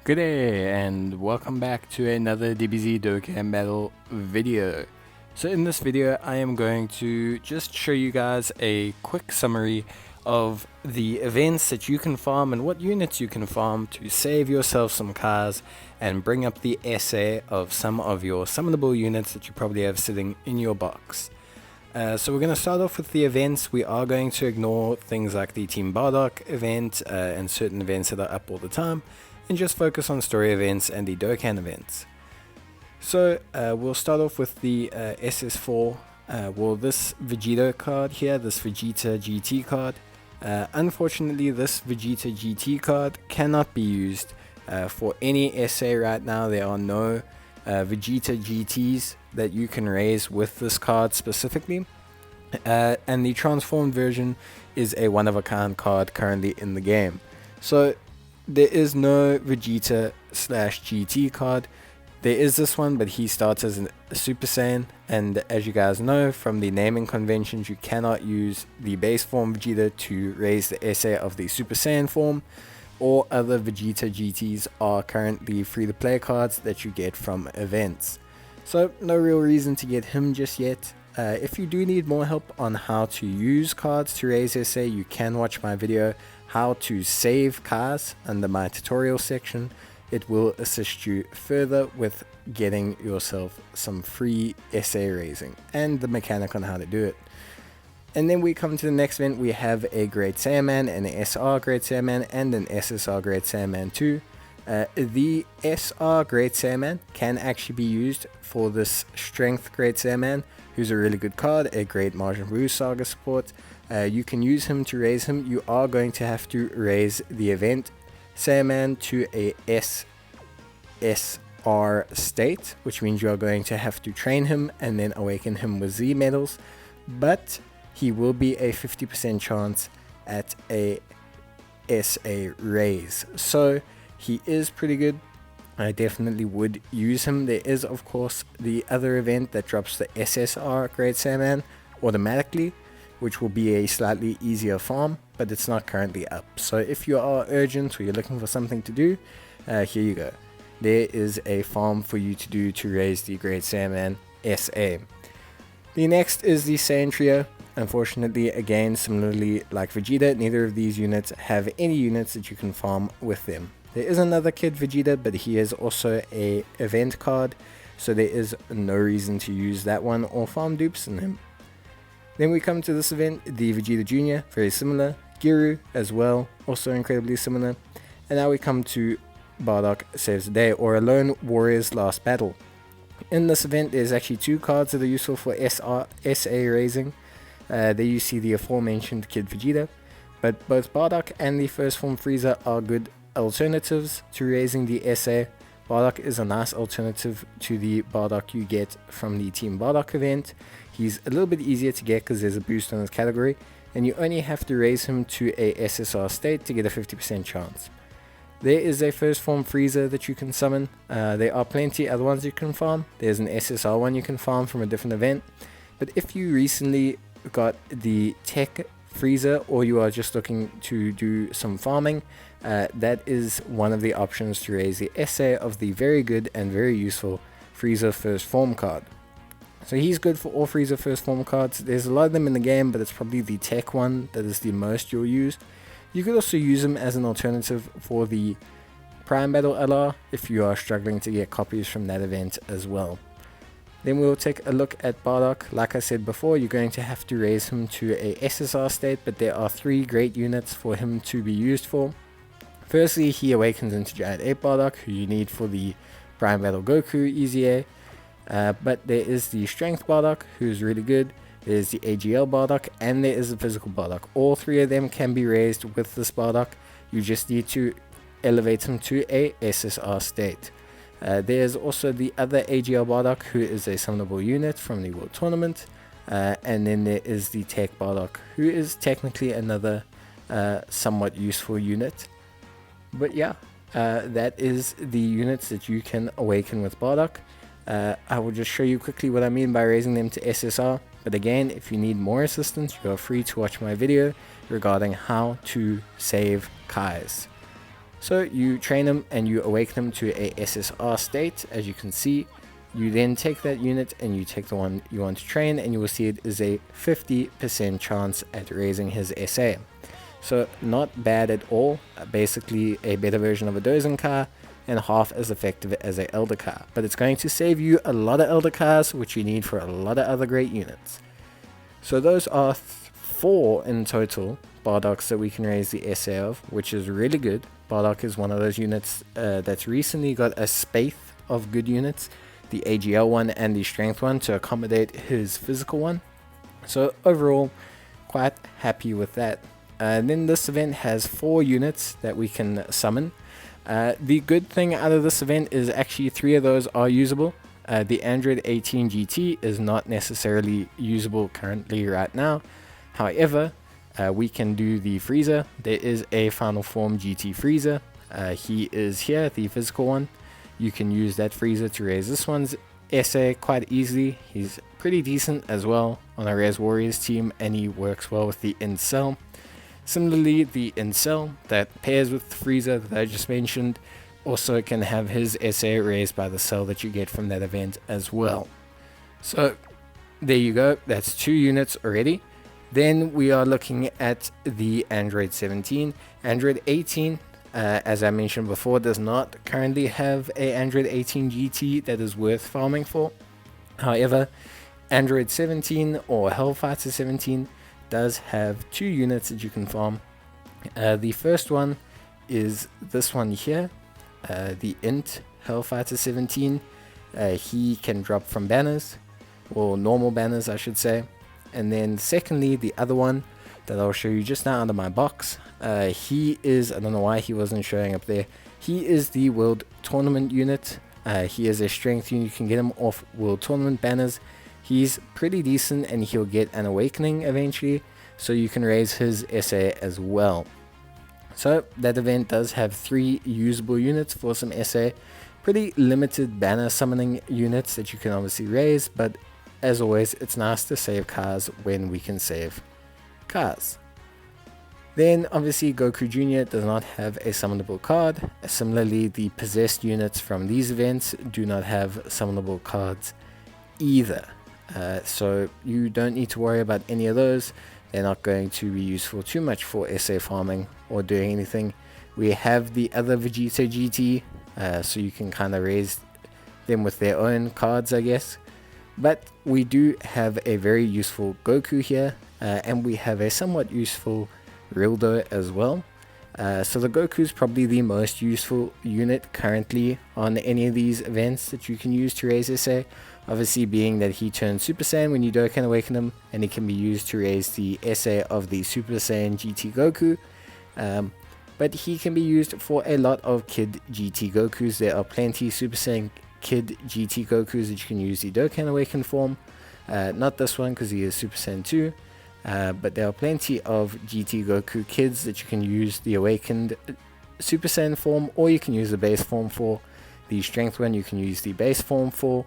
Good day and welcome back to another DBZ Dokkan Battle video. So in this video I am going to just show you guys a quick summary of the events that you can farm and what units you can farm to save yourself some cars and bring up the SA of some of your summonable units that you probably have sitting in your box. So we're going to start off with the events. We are going to ignore things like the Team Barlock event and certain events that are up all the time, and just focus on story events and the Dokkan events. So we'll start off with the SS4. This Vegeta card here, this Vegeta GT card. Unfortunately, this Vegeta GT card cannot be used for any SA right now. There are no Vegeta GTs that you can raise with this card specifically. And the transformed version is a one-of-a-kind card currently in the game. So there is no Vegeta slash GT card. There is this one, but he starts as a Super Saiyan, and as you guys know from the naming conventions, you cannot use the base form Vegeta to raise the SA of the Super Saiyan form. Or other Vegeta GTs are currently free-to-play cards that you get from events. So no real reason to get him just yet. If you do need more help on how to use cards to raise SA, you can watch my video how to save cars under my tutorial section. It will assist you further with getting yourself some free SA raising and the mechanic on how to do it. And then we come to the next event. We have a Great Saiyaman, an SR Great Saiyaman, and an SSR Great Saiyaman 2. The SR Great Saiyaman can actually be used for this Strength Great Saiyaman, who's a really good card, a great Majin Buu Saga support. You can use him to raise him. You are going to have to raise the event Saiyaman to a SSR state, which means you are going to have to train him and then awaken him with Z medals. But he will be a 50% chance at a SA raise. So he is pretty good. I definitely would use him. There is of course the other event that drops the SSR Great Saiyaman automatically, which will be a slightly easier farm, but it's not currently up. So if you are urgent or you're looking for something to do, here you go. There is a farm for you to do to raise the Great Saiyaman SA. The next is the Saiyan Trio. Unfortunately, again, similarly like Vegeta, neither of these units have any units that you can farm with them. There is another Kid Vegeta, but he is also a event card, so there is no reason to use that one or farm dupes in him. Then we come to this event, the Vegeta Junior, very similar. Giru as well, also incredibly similar. And now we come to Barlock Saves the Day, or Alone Warrior's Last Battle. In this event, there's actually two cards that are useful for SA raising. There you see the aforementioned Kid Vegeta, but both Bardock and the first form Frieza are good alternatives to raising the SA. Bardock is a nice alternative to the Bardock you get from the Team Bardock event. He's a little bit easier to get because there's a boost on his category, and you only have to raise him to a SSR state to get a 50% chance. There is a first form Frieza that you can summon. There are plenty other ones you can farm. There's an SSR one you can farm from a different event, but if you recently got the Tech Frieza or you are just looking to do some farming, that is one of the options to raise the SA of the very good and very useful Frieza First Form card. So he's good for all Frieza First Form cards. There's a lot of them in the game, but it's probably the Tech one that is the most you'll use. You could also use him as an alternative for the Prime Battle LR if you are struggling to get copies from that event as well. Then we'll take a look at Barlock. Like I said before, you're going to have to raise him to a SSR state, but there are three great units for him to be used for. Firstly, he awakens into Giant Ape Barlock, who you need for the Prime Battle Goku Easy A. But there is the Strength Barlock, who's really good. There's the AGL Barlock, and there is the Physical Barlock. All three of them can be raised with this Barlock. You just need to elevate him to a SSR state. There's also the other AGL Barlock, who is a summonable unit from the World Tournament. And then there is the Tech Barlock, who is technically another somewhat useful unit. But yeah, that is the units that you can awaken with Barlock. I will just show you quickly what I mean by raising them to SSR. But again, if you need more assistance, you are free to watch my video regarding how to save Kais. So you train him and you awaken him to a SSR state, as you can see. You then take that unit and you take the one you want to train, and you will see it is a 50% chance at raising his SA. So not bad at all, basically a better version of a Dozen car and half as effective as a Elder car. But it's going to save you a lot of Elder cars, which you need for a lot of other great units. So those are 4 in total Bardocks that we can raise the SA of, which is really good. Barlock is one of those units that's recently got a spate of good units, the AGL one and the strength one, to accommodate his physical one. So overall, quite happy with that. Then this event has 4 units that we can summon. The good thing out of this event is actually 3 of those are usable. The Android 18 GT is not necessarily usable currently right now. However, we can do the Freezer. There is a Final Form GT Freezer. He is here, the physical one. You can use that Freezer to raise this one's SA quite easily. He's pretty decent as well on a Res Warriors team, and he works well with the Incel. Similarly, the Incel that pairs with the Freezer that I just mentioned also can have his SA raised by the cell that you get from that event as well. So there you go, that's 2 units already. Then we are looking at the Android 17. Android 18, as I mentioned before, does not currently have a Android 18 GT that is worth farming for. However, Android 17 or Hellfighter 17 does have 2 units that you can farm. The first one is this one here, the Int Hellfighter 17. He can drop from banners, or normal banners I should say. And then secondly, the other one that I'll show you just now under my box, he is, I don't know why he wasn't showing up there, he is the World Tournament unit. He is a strength unit. You can get him off World Tournament banners. He's pretty decent and he'll get an awakening eventually, so you can raise his SA as well. So that event does have 3 usable units for some SA. Pretty limited banner summoning units that you can obviously raise, but as always, it's nice to save cars when we can save cars. Then obviously Goku Junior does not have a summonable card. Similarly, the possessed units from these events do not have summonable cards either. So you don't need to worry about any of those. They're not going to be useful too much for SA farming or doing anything. We have the other Vegeta GT, so you can kind of raise them with their own cards, I guess. But we do have a very useful Goku here, and we have a somewhat useful Rildo as well. So the Goku is probably the most useful unit currently on any of these events that you can use to raise SA. Obviously being that he turns Super Saiyan when you Dokkan awaken him, and it can be used to raise the SA of the Super Saiyan GT Goku. But he can be used for a lot of Kid GT Gokus. There are plenty Super Saiyan Kid GT Gokus that you can use the Dokkan Awaken form. Not this one because he is Super Saiyan 2. But there are plenty of GT Goku kids that you can use the Awakened Super Saiyan form, or you can use the base form for. The Strength one you can use the base form for.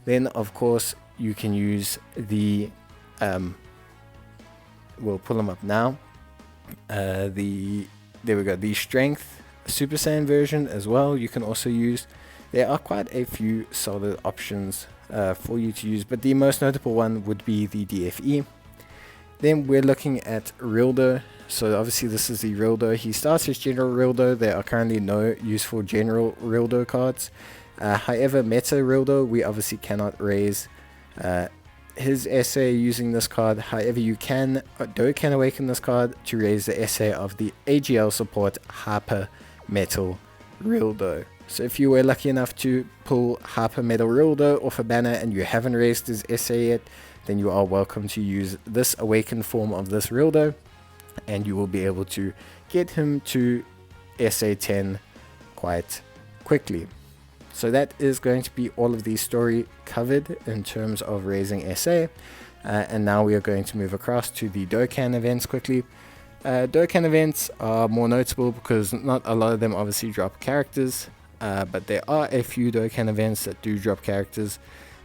Then of course you can use the we'll pull them up now. There we go, the Strength Super Saiyan version as well you can also use. There are quite a few solid options for you to use, but the most notable one would be the DFE. Then we're looking at Rildo. So obviously this is the Rildo. He starts as General Rildo. There are currently no useful General Rildo cards. However, Meta Rildo, we obviously cannot raise his SA using this card. However, you can Dokkan Awaken this card to raise the SA of the AGL support Hyper Metal Rildo. So if you were lucky enough to pull Hyper Metal Rildo off a banner and you haven't raised his SA yet, then you are welcome to use this awakened form of this Rildo, and you will be able to get him to SA 10 quite quickly. So that is going to be all of the story covered in terms of raising SA. And now we are going to move across to the Dokkan events quickly. Dokkan events are more notable because not a lot of them obviously drop characters, but there are a few Dokkan events that do drop characters,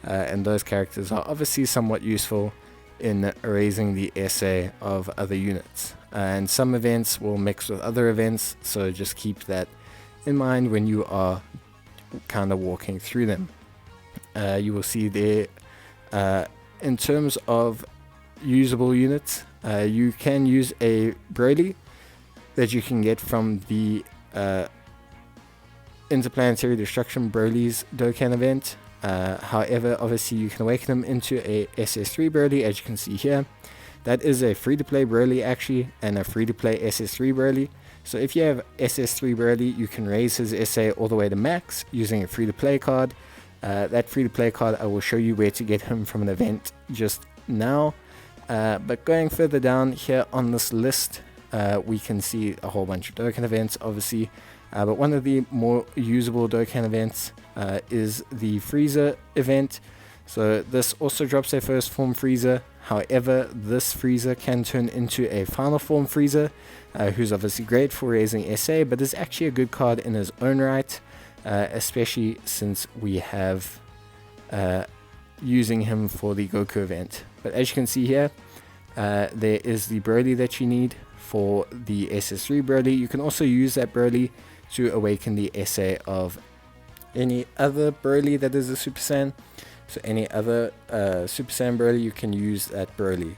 and those characters are obviously somewhat useful in raising the SA of other units. and some events will mix with other events, so just keep that in mind when you are kind of walking through them. You will see there, in terms of usable units, you can use a Broly that you can get from the Interplanetary Destruction Broly's Dokkan event. However, obviously you can awaken them into a SS3 Broly, as you can see here. That is a free-to-play Broly actually, and a free-to-play SS3 Broly. So if you have SS3 Broly, you can raise his SA all the way to max using a free-to-play card. That free-to-play card, I will show you where to get him from an event just now. But going further down here on this list, we can see a whole bunch of Dokkan events, obviously. But one of the more usable Dokkan events is the Frieza event. So this also drops a first form Frieza. However, this Frieza can turn into a final form Frieza, who's obviously great for raising SA, but is actually a good card in his own right, especially since we have using him for the Goku event. But as you can see here, there is the Broly that you need for the SS3 Broly. You can also use that Broly to awaken the SA of any other Broly that is a Super Saiyan. So any other Super Saiyan Broly, you can use that Broly.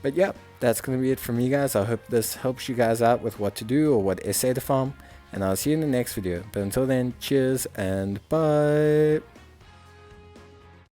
But yeah, that's going to be it from me, guys. I hope this helps you guys out with what to do or what SA to farm. And I'll see you in the next video. But until then, cheers and bye.